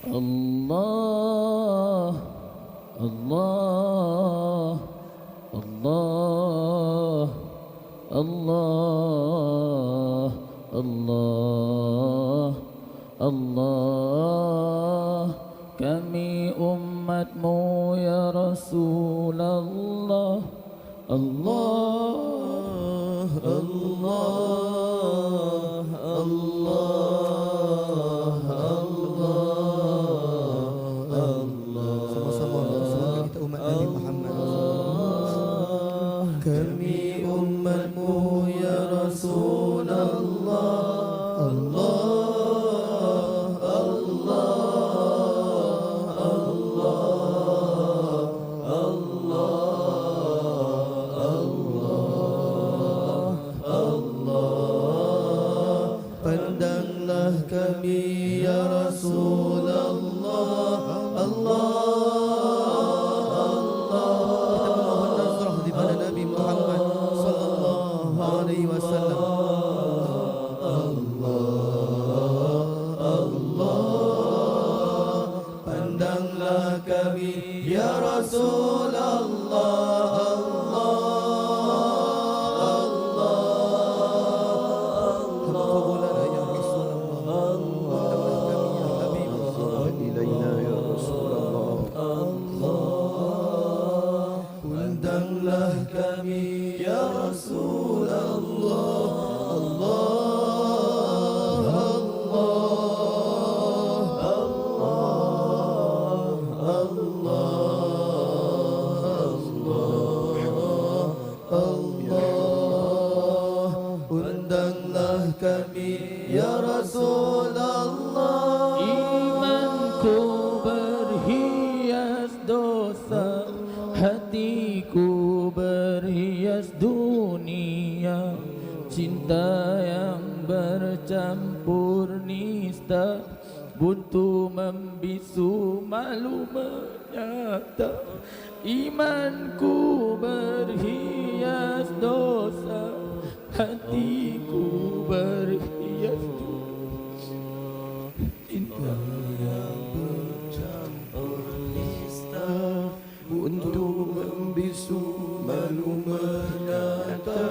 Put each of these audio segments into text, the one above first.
Allah, Allah, Allah, Allah, Allah, Allah. Kami umatmu ya Rasulullah. Allah, Allah, Allah, Allah. Sama-sama kita umat Nabi Muhammad. Kami umatmu ya Rasulullah. Allah, pandanglah kami ya Rasulullah. Allah, Kita memohon nazrah di pada Nabi Muhammad sallallahu alaihi wasallam. pandanglah kami ya Rasulullah. Taqabbalan ya Rasulullah. Pandanglah kami ya Habib ilaina ya Rasulullah. Undanglah kami ya Rasulullah. Undanglah kami ya Rasulullah. Imanku berhias dosa, hatiku berhias dunia. Cinta yang bercampur nista, buntu membisu malu menyata. Imanku berhias dosa, hatiku berhias cinta yang bercampur nista, buntu membisu malu menyata.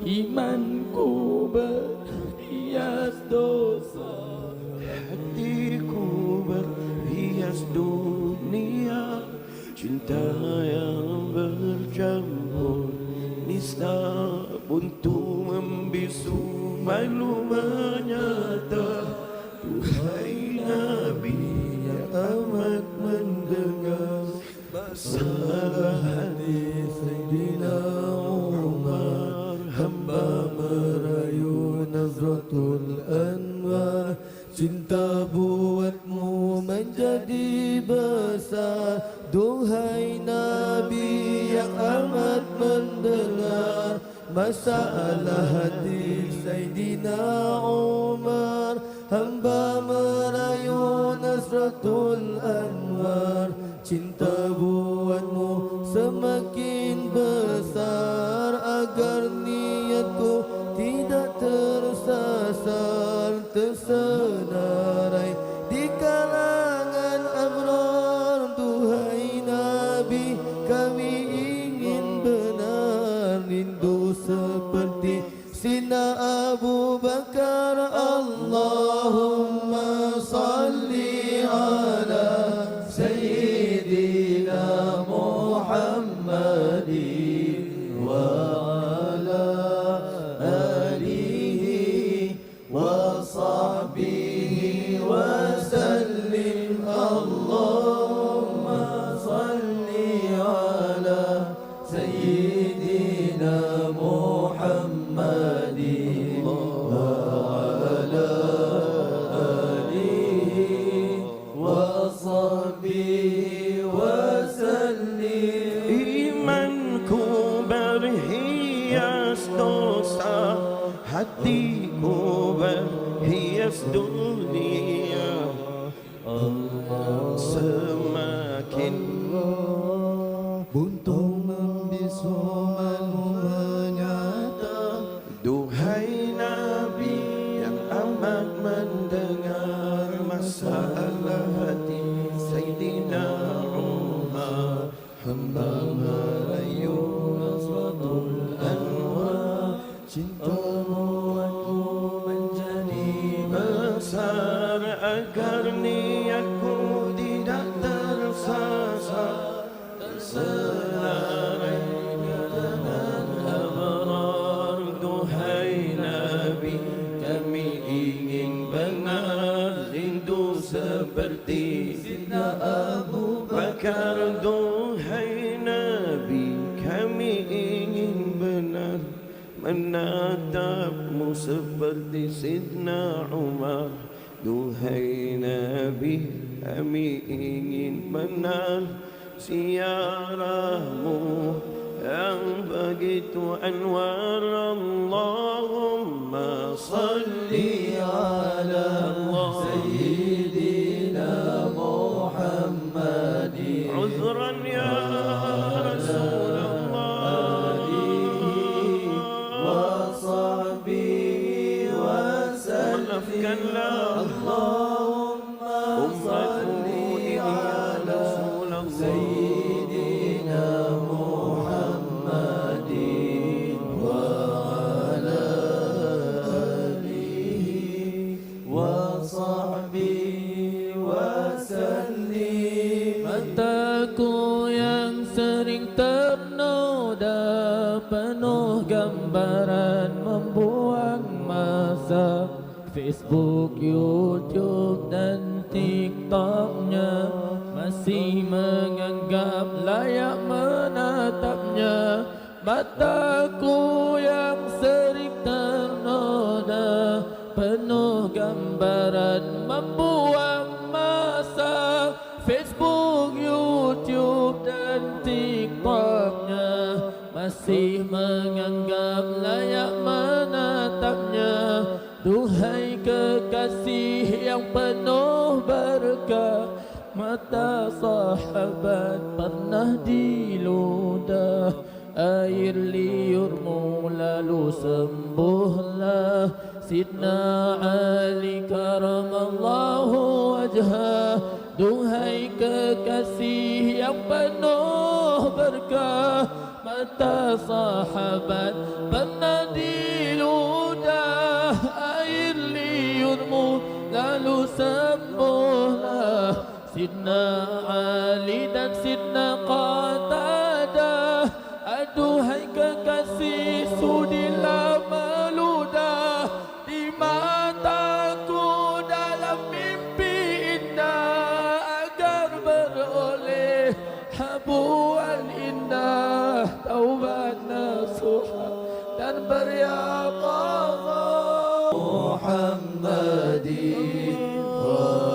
Imanku berhias dosa, hatiku berhias dunia. Cinta yang bercampur nista, buntu membisu malu menyata. Duhai Nabi yang amat mendengar masalah hati Sayyidina Umar, hamba merayu Nazratul Anwar. Cinta buatmu menjadi besar, duhai Nabi yang amat mendengar masalah hati Sayyidina Umar. Hamba merayu Nazratul Anwar. Cinta buatmu semakin besar, agar niatku tidak tersasar, tersenarai di kalangan abrar. Duhai Nabi, kami ingin benar rindu seperti Sina Abu Bakar. Allahumma salli ala Sayyidina sabar agar niatku tidak tersasar, selarai dengan abrar. Duhai Nabi, kami ingin benar rindu seperti Sidna Abu Bakar. Duhai Nabi, kami ingin benar menatapmu seperti Sidna Umar. Duhai Nabi, kami ingin benar ziarahmu yang begitu anwar. Allahumma salli ala Sayyidina Muhammadin. Uzran ya Rasulullah, maafkanlah Allahumma salli ala Sayyidina Muhammadin wa ala alihi wa sahbihi wa sallim. Mataku yang sering ternoda penuh gambaran membuang masa. Facebook, YouTube dan TikToknya masih menganggap layak menatapnya. Mataku yang sering ternoda penuh gambaran membuang masa. Facebook, YouTube dan TikToknya masih menganggap layak menatapnya. Duhai kekasih yang penuh berkah, mata sahabat pernah diludah. Air liurmu lalu sembuhlah Sidna Ali karamallahu wajhah. Duhai kekasih yang penuh berkah, mata sahabat pernah diludah. Air liurmu lalu sembuhlah Sidna Ali dan Sidna Qatadah. Aduhai kekasih sudilah meludah di mataku dalam mimpi indah, agar beroleh habuan indah, taubat nasuha dan beryaqadha Muhammadin wa